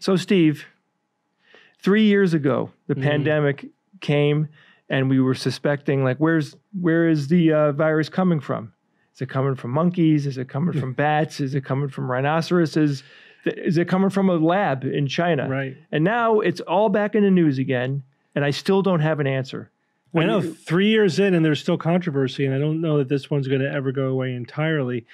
So, Steve, 3 years ago, the pandemic came, and we were suspecting, like, where is the virus coming from? Is it coming from monkeys? Is it coming from bats? Is it coming from rhinoceroses? Is it coming from a lab in China? Right. And now it's all back in the news again, and I still don't have an answer. I know 3 years in and there's still controversy, and I don't know that this one's going to ever go away entirely.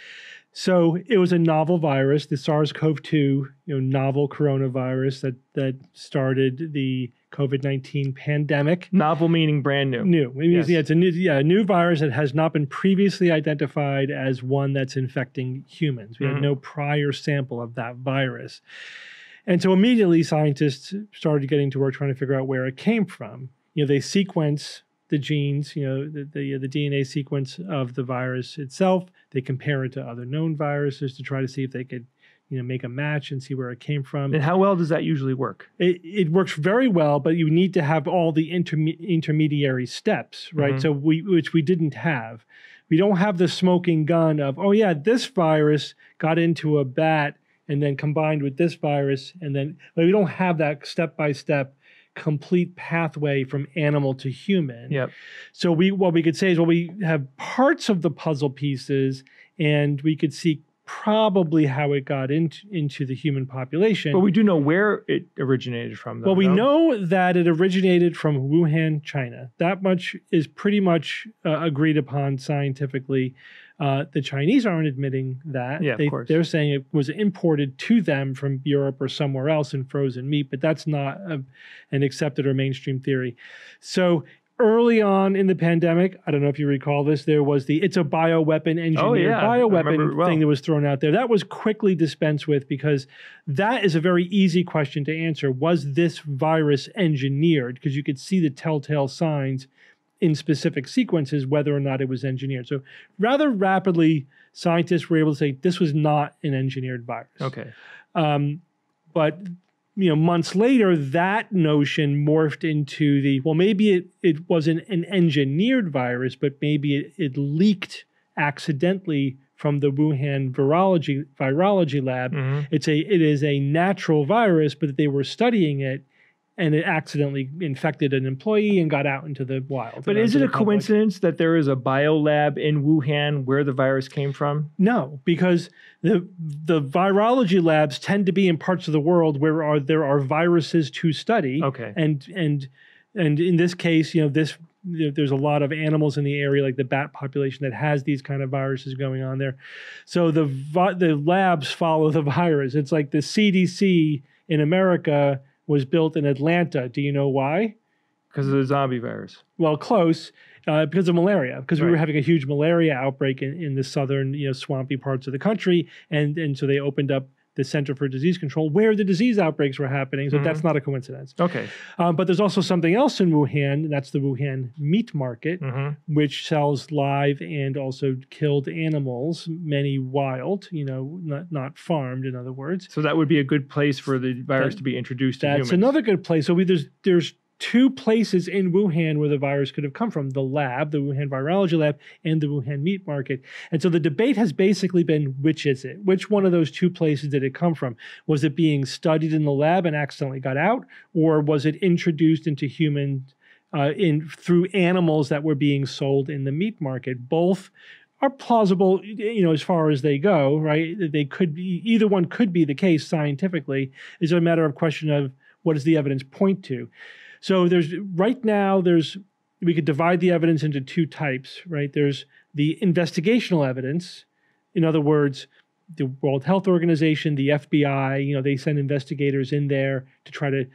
So it was a novel virus, the SARS-CoV-2, novel coronavirus that started the COVID-19 pandemic. Novel meaning brand new. New. It means, Yes. it's a new virus that has not been previously identified as one that's infecting humans. We had no prior sample of that virus. And so immediately scientists started getting to work trying to figure out where it came from. They sequence the genes, the DNA sequence of the virus itself. They compare it to other known viruses to try to see if they could, make a match and see where it came from. And how well does that usually work? It works very well, but you need to have all the intermediary steps, right? So which we didn't have. We don't have the smoking gun of, oh yeah, this virus got into a bat and then combined with this virus, and then we don't have that step-by-step complete pathway from animal to human. Yep. So what we could say is, we have parts of the puzzle pieces, and we could see probably how it got into the human population. But we do know where it originated from, though. Well, we know that it originated from Wuhan, China. That much is pretty much agreed upon scientifically. The Chinese aren't admitting that. Yeah, of course. They're saying it was imported to them from Europe or somewhere else in frozen meat, but that's not an accepted or mainstream theory. So early on in the pandemic, I don't know if you recall this, there was it's a bioweapon engineered bioweapon thing that was thrown out there. That was quickly dispensed with because that is a very easy question to answer. Was this virus engineered? Because you could see the telltale signs in specific sequences, whether or not it was engineered. So rather rapidly, scientists were able to say this was not an engineered virus. Okay. But months later, that notion morphed into maybe it wasn't an engineered virus, but maybe it leaked accidentally from the Wuhan virology lab. It is a natural virus, but they were studying it, and it accidentally infected an employee and got out into the wild. But is it a coincidence that there is a biolab in Wuhan where the virus came from? No, because the virology labs tend to be in parts of the world where there are viruses to study. Okay. And in this case, there's a lot of animals in the area, like the bat population, that has these kind of viruses going on there. So the labs follow the virus. It's like the CDC in America was built in Atlanta. Do you know why? Because of the zombie virus. Well, close. Because of malaria, because we were having a huge malaria outbreak in the southern, swampy parts of the country, and so they opened up the Center for Disease Control where the disease outbreaks were happening. So that's not a coincidence. Okay. But there's also something else in Wuhan, and that's the Wuhan meat market, which sells live and also killed animals, many wild, not farmed, in other words. So that would be a good place for the virus to be introduced to humans. That's another good place. So there's two places in Wuhan where the virus could have come from: the lab, the Wuhan virology lab, and the Wuhan meat market. And so the debate has basically been, which is it? Which one of those two places did it come from? Was it being studied in the lab and accidentally got out, or was it introduced into humans through animals that were being sold in the meat market? Both are plausible, as far as they go, right? They could be, either one could be the case scientifically. It's a matter of question of what does the evidence point to? So we could divide the evidence into two types, right? There's the investigational evidence. In other words, the World Health Organization, the FBI, they send investigators in there to try to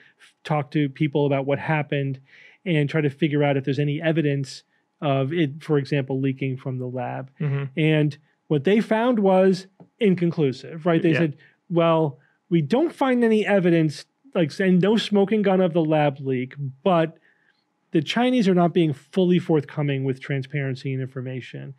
talk to people about what happened and try to figure out if there's any evidence of it, for example, leaking from the lab. And what they found was inconclusive, right? They said, well, we don't find any evidence, and no smoking gun of the lab leak, but the Chinese are not being fully forthcoming with transparency and information.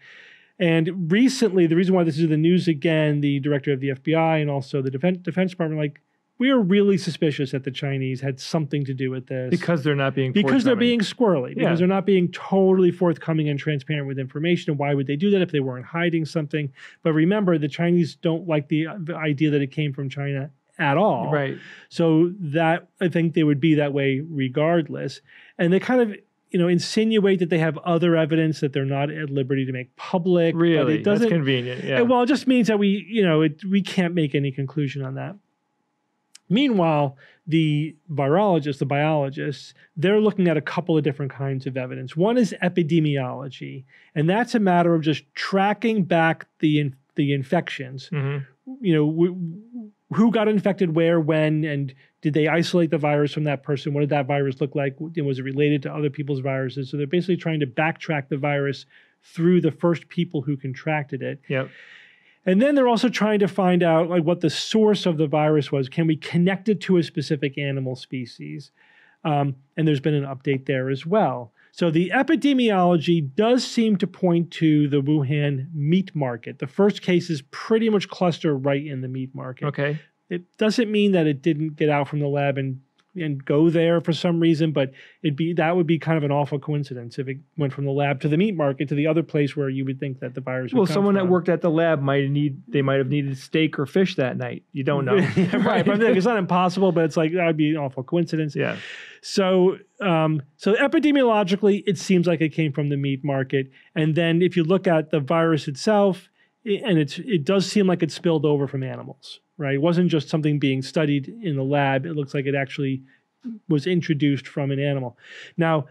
And recently, the reason why this is in the news again, the director of the FBI and also the Defense Department, we are really suspicious that the Chinese had something to do with this. Because they're not being Because they're being squirrely. Because they're not being totally forthcoming and transparent with information. And why would they do that if they weren't hiding something? But remember, the Chinese don't like the idea that it came from China at all. Right. So that I think they would be that way regardless. And they kind of, insinuate that they have other evidence that they're not at liberty to make public. Really? But it doesn't, That's convenient. Yeah. well, it just means that we can't make any conclusion on that. Meanwhile, the virologists, the biologists, they're looking at a couple of different kinds of evidence. One is epidemiology, and that's a matter of just tracking back the infections. Who got infected where, when, and did they isolate the virus from that person? What did that virus look like? Was it related to other people's viruses? So they're basically trying to backtrack the virus through the first people who contracted it. Yep. And then they're also trying to find out what the source of the virus was. Can we connect it to a specific animal species? And there's been an update there as well. So the epidemiology does seem to point to the Wuhan meat market. The first cases pretty much cluster right in the meat market. Okay. It doesn't mean that it didn't get out from the lab and go there for some reason, but that would be kind of an awful coincidence if it went from the lab to the meat market to the other place where you would think that the virus would Well, come someone from. that worked at the lab might have needed steak or fish that night. You don't know. Right. But it's not impossible, but it's like that would be an awful coincidence. Yeah. So epidemiologically, it seems like it came from the meat market. And then if you look at the virus itself, and it does seem like it spilled over from animals, right? It wasn't just something being studied in the lab. It looks like it actually was introduced from an animal. Now,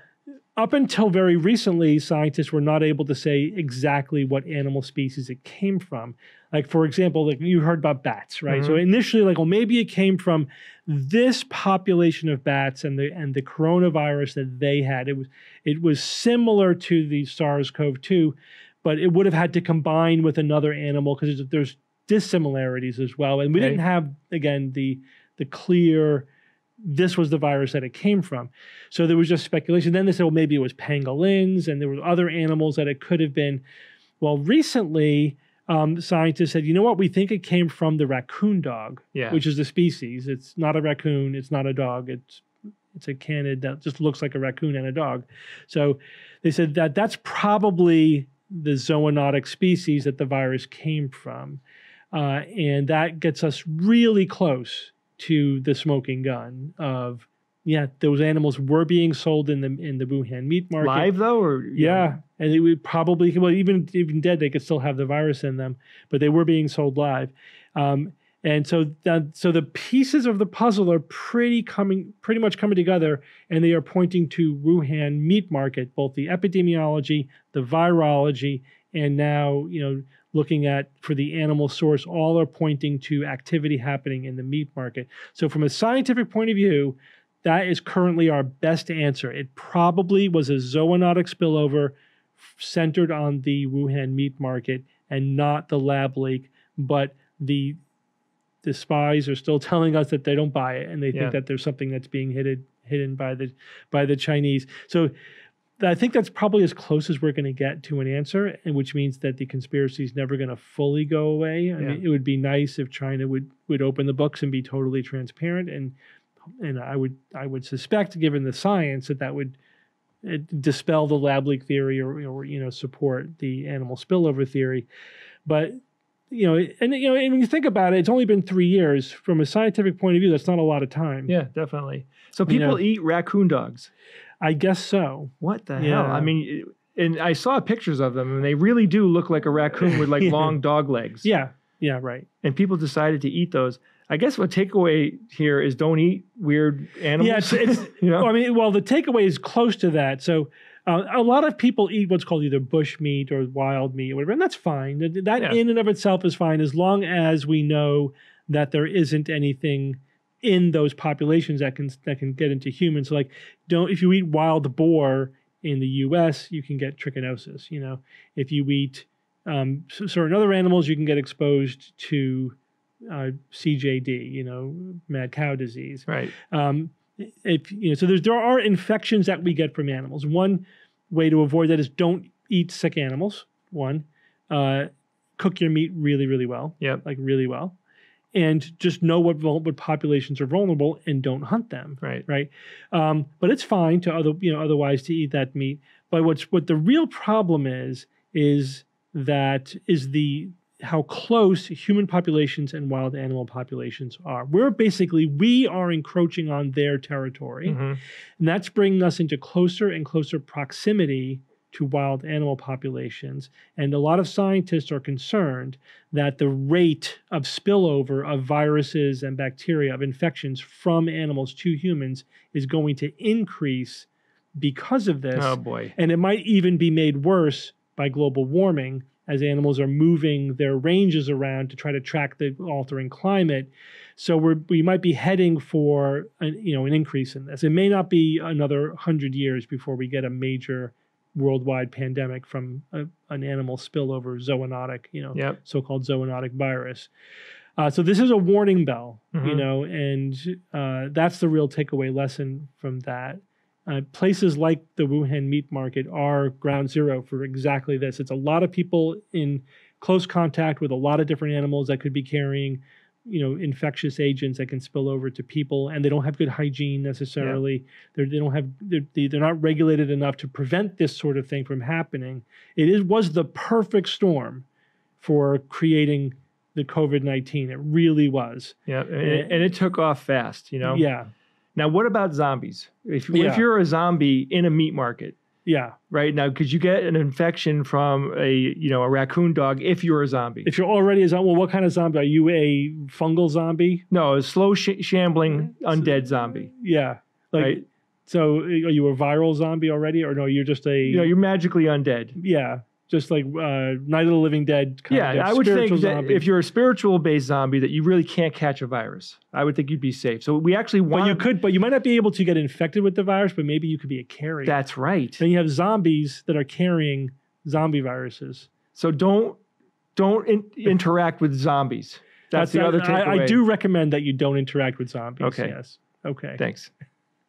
up until very recently, scientists were not able to say exactly what animal species it came from. Like, for example, like you heard about bats, right? So initially, maybe it came from this population of bats and the coronavirus that they had. It was similar to the SARS-CoV-2, but it would have had to combine with another animal because there's dissimilarities as well. And we didn't have, again, the clear, this was the virus that it came from. So there was just speculation. Then they said, well, maybe it was pangolins, and there were other animals that it could have been. Well, recently, scientists said, you know what? We think it came from the raccoon dog, which is the species. It's not a raccoon. It's not a dog. It's a canid that just looks like a raccoon and a dog. So they said that's probably the zoonotic species that the virus came from. And that gets us really close to the smoking gun of, those animals were being sold in the Wuhan meat market. Live though, or and they would probably, even dead, they could still have the virus in them, but they were being sold live. And so the pieces of the puzzle are pretty much coming together, and they are pointing to Wuhan meat market, both the epidemiology, the virology, and now, looking at for the animal source, all are pointing to activity happening in the meat market. So from a scientific point of view, that is currently our best answer. It probably was a zoonotic spillover centered on the Wuhan meat market and not the lab leak, but the spies are still telling us that they don't buy it, and they think that there's something that's being hidden by the Chinese. So I think that's probably as close as we're going to get to an answer, and which means that the conspiracy is never going to fully go away. I mean, it would be nice if China would open the books and be totally transparent, and I would suspect, given the science, that would dispel the lab leak theory or support the animal spillover theory. But and when you think about it, it's only been 3 years. From a scientific point of view, that's not a lot of time. Yeah, definitely. So people eat raccoon dogs. I guess so. What the hell? I mean, and I saw pictures of them, and they really do look like a raccoon with long dog legs. Yeah, right. And people decided to eat those. I guess what takeaway here is don't eat weird animals. Yeah, it's the takeaway is close to that. So a lot of people eat what's called either bush meat or wild meat or whatever, and that's fine. That in and of itself is fine as long as we know that there isn't anything in those populations that can get into humans. So if you eat wild boar in the U.S., you can get trichinosis. If you eat certain other animals, you can get exposed to CJD, mad cow disease. Right. So there are infections that we get from animals. One way to avoid that is don't eat sick animals. Cook your meat really, really well. Really well. And just know what populations are vulnerable and don't hunt them. Right. But it's fine to otherwise to eat that meat. But what the real problem is the how close human populations and wild animal populations are. We are encroaching on their territory, Mhm. and that's bringing us into closer and closer proximity to wild animal populations. And a lot of scientists are concerned that the rate of spillover of viruses and bacteria, of infections from animals to humans, is going to increase because of this. Oh boy. And it might even be made worse by global warming as animals are moving their ranges around to try to track the altering climate. So we might be heading for an increase in this. It may not be another 100 years before we get a major worldwide pandemic from an animal spillover zoonotic, Yep. so-called zoonotic virus. So this is a warning bell, Mhm. and that's the real takeaway lesson from that. Places like the Wuhan meat market are ground zero for exactly this. It's a lot of people in close contact with a lot of different animals that could be carrying, infectious agents that can spill over to people, and they don't have good hygiene necessarily. They're not regulated enough to prevent this sort of thing from happening. Was the perfect storm for creating the COVID-19. It really was. Yeah, and it took off fast, Yeah. Now, what about zombies? If Yeah. you're a zombie in a meat market, Yeah. right now, could you get an infection from a raccoon dog if you're a zombie? If you're already a zombie, well, what kind of zombie? Are you a fungal zombie? No, a slow shambling undead zombie. Yeah. Right. So are you a viral zombie already? Or no, you're just you're magically undead. Yeah. Just like Night of the Living Dead kind of I would think that zombie. if you're a spiritual-based zombie, that you really can't catch a virus. I would think you'd be safe. So we actually want. But you might not be able to get infected with the virus, but maybe you could be a carrier. That's right. Then you have zombies that are carrying zombie viruses. So don't interact with zombies. That's the other takeaway. I do recommend that you don't interact with zombies. Okay. Yes. Okay. Thanks.